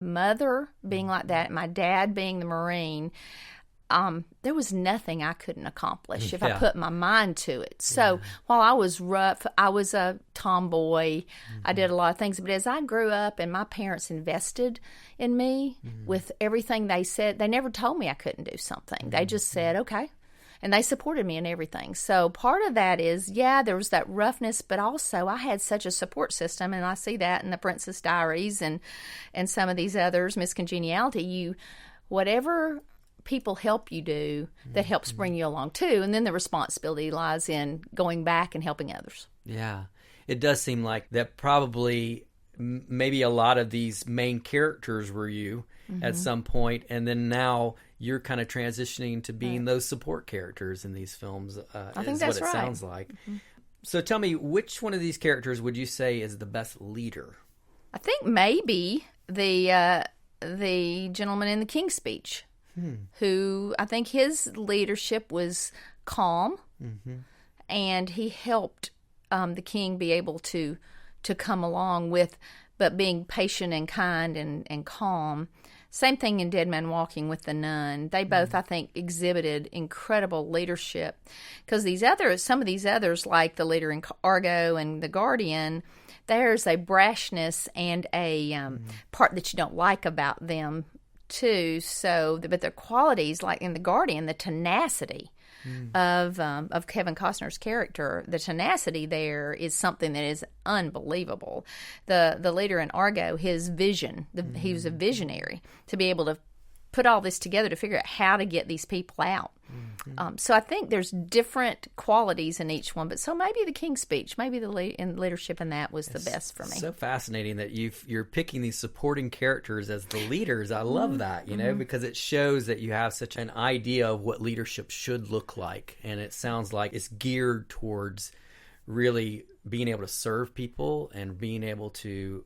mother being like that, my dad being the Marine, there was nothing I couldn't accomplish if I put my mind to it. So while I was rough, I was a tomboy. I did a lot of things. But as I grew up and my parents invested in me with everything they said, they never told me I couldn't do something. They just said, okay. And they supported me in everything. So part of that is, there was that roughness, but also I had such a support system, and I see that in the Princess Diaries and some of these others, Miss Congeniality. Whatever people help you do, that helps bring you along too. And then the responsibility lies in going back and helping others. Yeah. It does seem like that probably maybe a lot of these main characters were you at some point, and then now you're kind of transitioning to being those support characters in these films. I think that's what it sounds like. So tell me, which one of these characters would you say is the best leader? I think maybe the gentleman in the King's Speech, who I think his leadership was calm, and he helped the king be able to come along with, but being patient and kind and calm. Same thing in Dead Man Walking with the nun. They both, I think, exhibited incredible leadership. Because some of these others, like the leader in Argo and the Guardian, there's a brashness and a part that you don't like about them, too. So, but the qualities, like in the Guardian, the tenacity of Kevin Costner's character, the tenacity there is something that is unbelievable. The leader in Argo, his vision, he was a visionary to be able to put all this together to figure out how to get these people out. So I think there's different qualities in each one, but so maybe the King's Speech, maybe the leadership in that was the best for me. So fascinating that you're picking these supporting characters as the leaders. I love that, because it shows that you have such an idea of what leadership should look like, and it sounds like it's geared towards really being able to serve people and being able to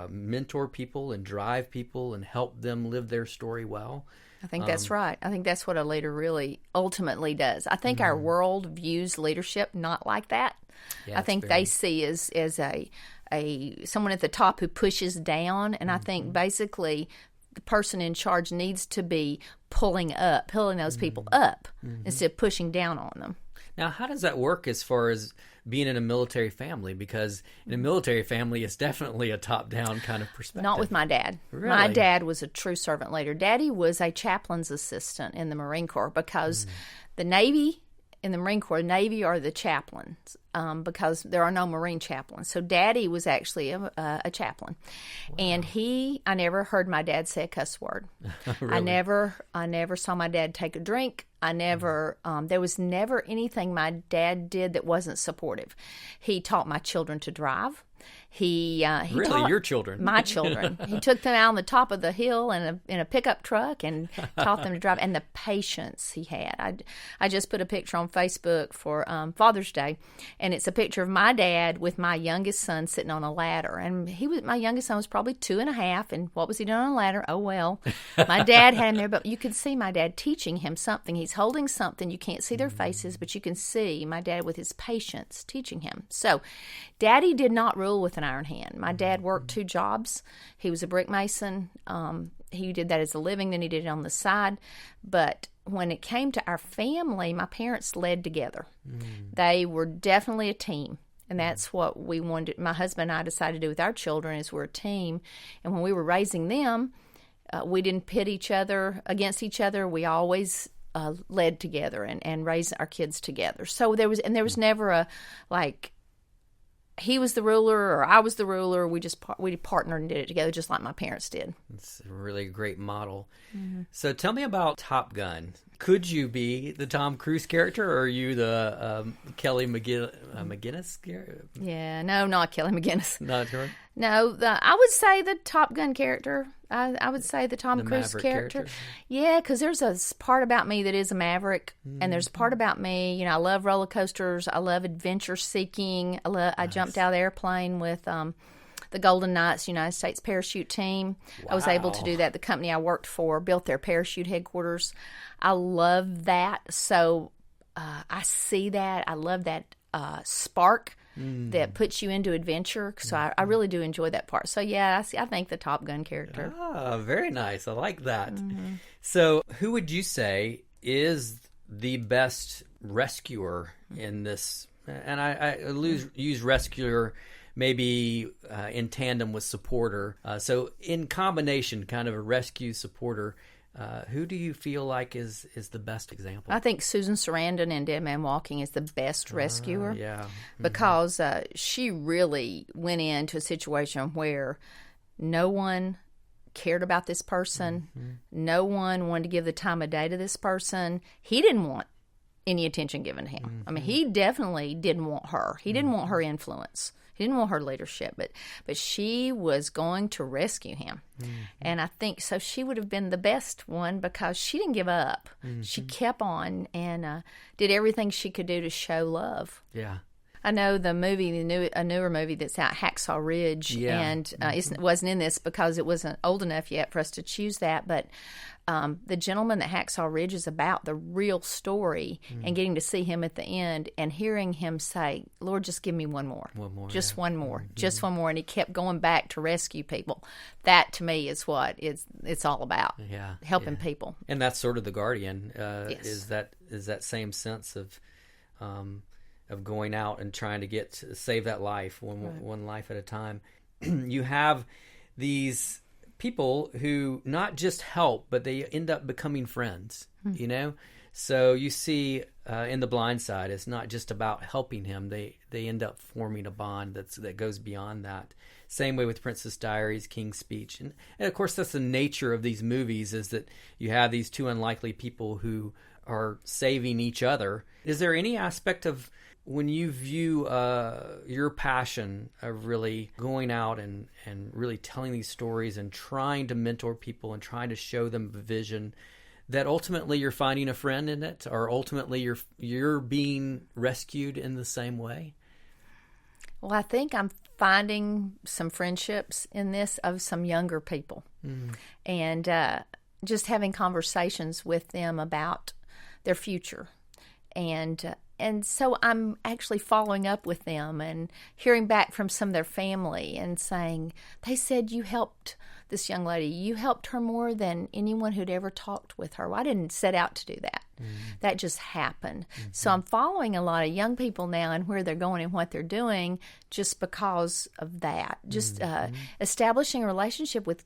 mentor people and drive people and help them live their story well. I think that's right. I think that's what a leader really ultimately does. I think our world views leadership not like that. Yeah, I think they see as a someone at the top who pushes down, and I think basically the person in charge needs to be pulling those people up instead of pushing down on them. Now, how does that work as far as being in a military family? Because in a military family, it's definitely a top-down kind of perspective. Not with my dad. Really? My dad was a true servant leader. Daddy was a chaplain's assistant in the Marine Corps because the Navy, in the Marine Corps, Navy are the chaplains because there are no Marine chaplains. So Daddy was actually a chaplain. Wow. And I never heard my dad say a cuss word. Really? I never saw my dad take a drink. There was never anything my dad did that wasn't supportive. He taught my children to drive. He really taught your children, my children. He took them out on the top of the hill in a pickup truck and taught them to drive. And the patience he had. I just put a picture on Facebook for Father's Day, and it's a picture of my dad with my youngest son sitting on a ladder. And my youngest son was probably 2.5. And what was he doing on a ladder? Oh well, my dad had him there, but you could see my dad teaching him something. He's holding something. You can't see their faces, but you can see my dad with his patience teaching him. So, Daddy did not rule with an iron hand. My dad worked 2 jobs. He was a brick mason. He did that as a living, then he did it on the side. But when it came to our family, my parents led together. They were definitely a team. And that's what we wanted. My husband and I decided to do with our children is we're a team. And when we were raising them, we didn't pit each other against each other. We always led together and raised our kids together. So there was never a he was the ruler or I was the ruler. We partnered and did it together just like my parents did. It's a really great model. So tell me about Top Gun. Could you be the Tom Cruise character, or are you the Kelly McGinnis character? Yeah, no, not Kelly McGinnis. Not her? No, I would say the Top Gun character. I would say the Tom Cruise character. Yeah, because there's a part about me that is a maverick, and there's a part about me, I love roller coasters. I love adventure seeking. I jumped out of the airplane with the Golden Knights United States Parachute Team. Wow. I was able to do that. The company I worked for built their parachute headquarters. I love that. So I see that. I love that spark that puts you into adventure. So I really do enjoy that part. So yeah, I think the Top Gun character. Ah, very nice. I like that. So who would you say is the best rescuer in this? And I use rescuer maybe in tandem with supporter. So in combination, kind of a rescue supporter, who do you feel like is the best example? I think Susan Sarandon in Dead Man Walking is the best rescuer. Yeah. Because she really went into a situation where no one cared about this person. No one wanted to give the time of day to this person. He didn't want any attention given to him. I mean, he definitely didn't want her. He didn't want her influence. He didn't want her leadership, but she was going to rescue him. And I think so she would have been the best one because she didn't give up. She kept on and did everything she could do to show love. Yeah. I know the movie, a newer movie that's out, Hacksaw Ridge, and it wasn't in this because it wasn't old enough yet for us to choose that, but the gentleman that Hacksaw Ridge is about, the real story, and getting to see him at the end and hearing him say, Lord, just give me one more. Just one more. Just one more. And he kept going back to rescue people. That, to me, is what it's all about. Yeah. Helping people. And that's sort of The Guardian, Yes. is that same sense of going out and trying to save that life, one life at a time. You have these people who not just help, but they end up becoming friends, you know? So you see in The Blind Side, it's not just about helping him. They end up forming a bond that goes beyond that. Same way with Princess Diaries, King's Speech. And of course, that's the nature of these movies, is that you have these two unlikely people who are saving each other. Is there any aspect of when you view your passion of really going out and really telling these stories and trying to mentor people and trying to show them a vision, that ultimately you're finding a friend in it, or ultimately you're being rescued in the same way? Well, I think I'm finding some friendships in this of some younger people, and just having conversations with them about their future, and so I'm actually following up with them and hearing back from some of their family and saying, they said you helped this young lady. You helped her more than anyone who'd ever talked with her. Well, I didn't set out to do that. That just happened. So I'm following a lot of young people now and where they're going and what they're doing just because of that. Just establishing a relationship with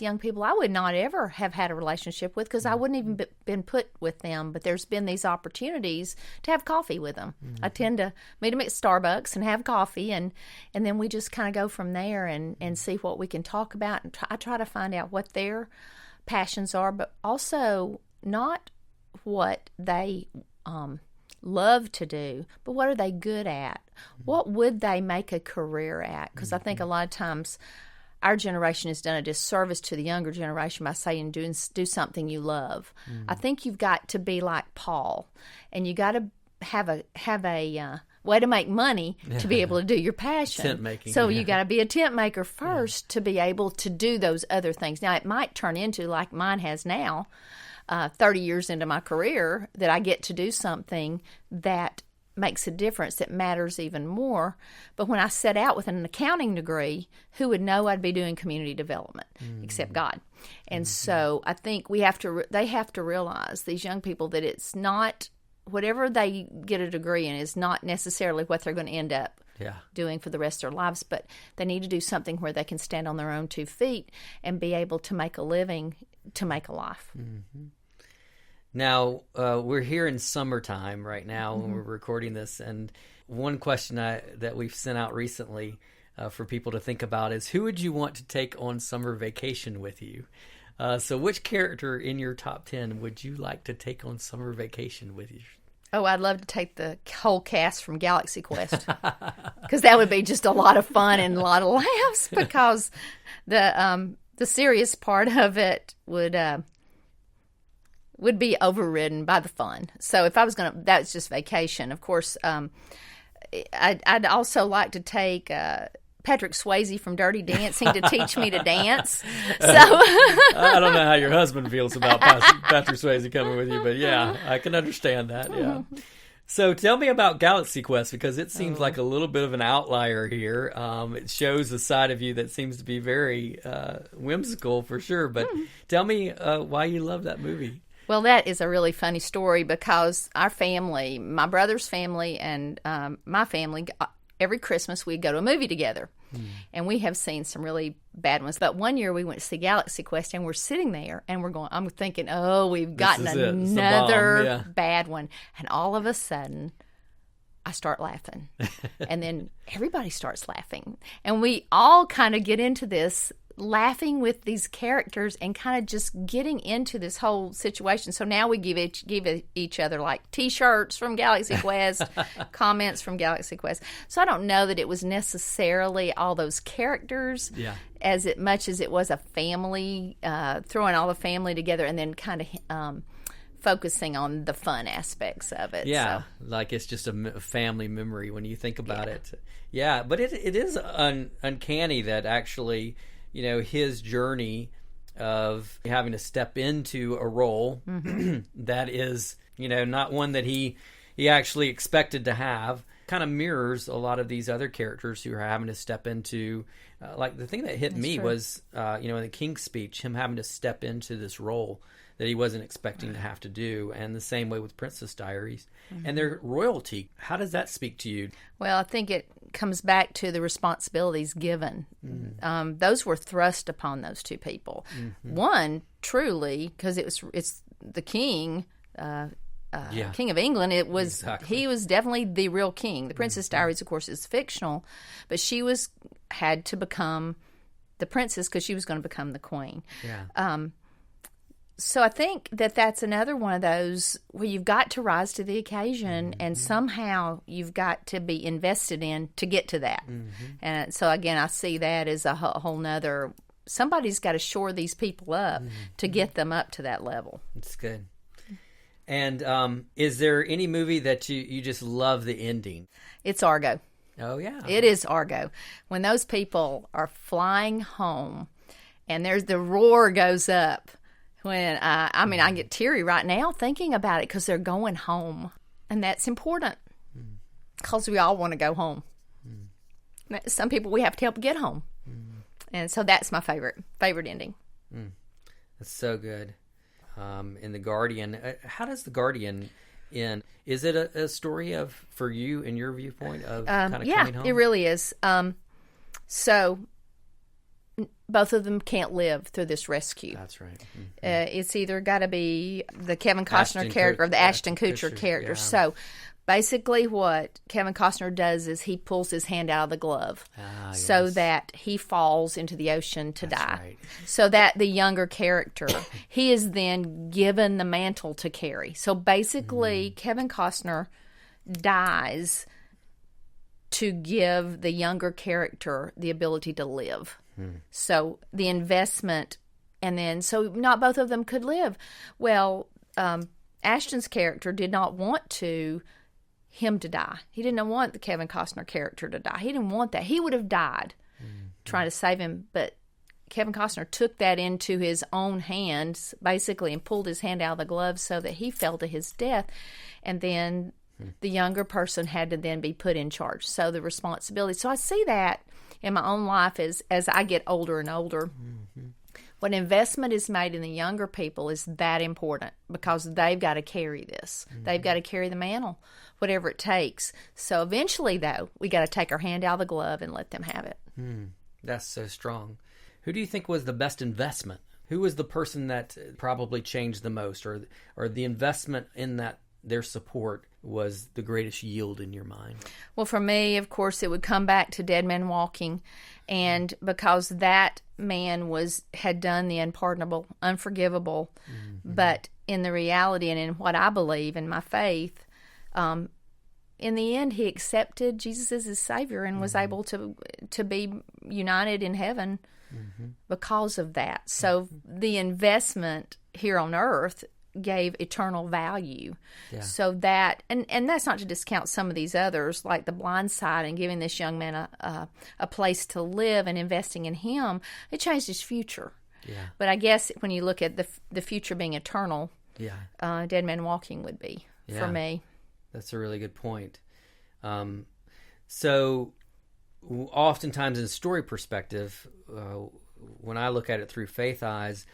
young people I would not ever have had a relationship with because I wouldn't even been put with them. But there's been these opportunities to have coffee with them. I tend to meet them at Starbucks and have coffee, and then we just kind of go from there and see what we can talk about. And I try to find out what their passions are, but also not what they love to do, but what are they good at? What would they make a career at? Because I think a lot of times our generation has done a disservice to the younger generation by saying do something you love. I think you've got to be like Paul, and you got to have a way to make money to be able to do your passion. Tent making. So you got to be a tent maker first to be able to do those other things. Now, it might turn into, like mine has now, 30 years into my career, that I get to do something that makes a difference, that matters even more. But when I set out with an accounting degree, who would know I'd be doing community development except God? And so I think they have to realize, these young people, that it's not, whatever they get a degree in is not necessarily what they're going to end up doing for the rest of their lives, but they need to do something where they can stand on their own 2 feet and be able to make a living, to make a life. Now, we're here in summertime right now when we're recording this, and one question that we've sent out recently for people to think about is, who would you want to take on summer vacation with you? So which character in your top 10 would you like to take on summer vacation with you? Oh, I'd love to take the whole cast from Galaxy Quest, because that would be just a lot of fun and a lot of laughs, because the serious part of it would be overridden by the fun. So if I was going to, that's just vacation. Of course, I'd also like to take Patrick Swayze from Dirty Dancing to teach me to dance. So I don't know how your husband feels about Patrick Swayze coming with you, but yeah, I can understand that. Yeah. So tell me about Galaxy Quest, because it seems like a little bit of an outlier here. It shows a side of you that seems to be very whimsical for sure. But tell me why you love that movie. Well, that is a really funny story because our family, my brother's family and my family, every Christmas we'd go to a movie together. And we have seen some really bad ones. But one year we went to see Galaxy Quest, and we're sitting there, and I'm thinking, oh, we've gotten another bad one. And all of a sudden, I start laughing. And then everybody starts laughing. And we all kind of get into this, laughing with these characters and kind of just getting into this whole situation. So now we give each other like T-shirts from Galaxy Quest, comments from Galaxy Quest. So I don't know that it was necessarily all those characters as much as it was a family, throwing all the family together and then kind of focusing on the fun aspects of it. Yeah, so. Like it's just a family memory when you think about it. Yeah, but it is uncanny that actually, you know, his journey of having to step into a role that is, you know, not one that he actually expected to have, kind of mirrors a lot of these other characters who are having to step into, like the thing that hit me was, you know, in the King's Speech, him having to step into this role that he wasn't expecting to have to do, and the same way with Princess Diaries and their royalty. How does that speak to you? Well, I think it comes back to the responsibilities given. Those were thrust upon those two people. One, truly, because it's the king, King of England. It was he was definitely the real king. The Princess Diaries, of course, is fictional, but she had to become the princess because she was going to become the queen. So I think that's another one of those where you've got to rise to the occasion, and somehow you've got to be invested in to get to that. And so again, I see that as a whole nother. Somebody's got to shore these people up to get them up to that level. That's good. And is there any movie that you just love the ending? It's Argo. Oh yeah, it is Argo. When those people are flying home, and there's the roar goes up. When I get teary right now thinking about it because they're going home, and that's important because we all want to go home. Some people we have to help get home, and so that's my favorite ending. That's so good. In The Guardian, how does The Guardian end? Is it a story for you in your viewpoint of kind of coming home? It really is. So. Both of them can't live through this rescue. That's right. It's either got to be the Kevin Costner character or the Ashton Kutcher character. Yeah. So basically what Kevin Costner does is he pulls his hand out of the glove so that he falls into the ocean to die. Right. So that the younger character, he is then given the mantle to carry. So basically Kevin Costner dies to give the younger character the ability to live. So the investment, and then so not both of them could live. Well, Ashton's character did not want him to die. He didn't want the Kevin Costner character to die. He didn't want that. He would have died trying to save him, but Kevin Costner took that into his own hands, basically, and pulled his hand out of the glove so that he fell to his death, and then the younger person had to then be put in charge. So the responsibility. So I see that in my own life as I get older and older. When investment is made in the younger people is that important because they've got to carry this. They've got to carry the mantle, whatever it takes. So eventually, though, we got to take our hand out of the glove and let them have it. That's so strong. Who do you think was the best investment? Who was the person that probably changed the most, or the investment in that their support was the greatest yield in your mind? Well, for me, of course, it would come back to Dead Man Walking, and because that man had done the unpardonable, unforgivable, but in the reality and in what I believe in my faith, in the end, he accepted Jesus as his Savior and was able to be united in heaven because of that. So the investment here on earth gave eternal value. So that, and that's not to discount some of these others, like The Blind Side and giving this young man a place to live and investing in him, it changed his future. But I guess when you look at the future being eternal, Dead Man Walking would be for me. That's a really good point. So oftentimes in story perspective, when I look at it through faith eyes,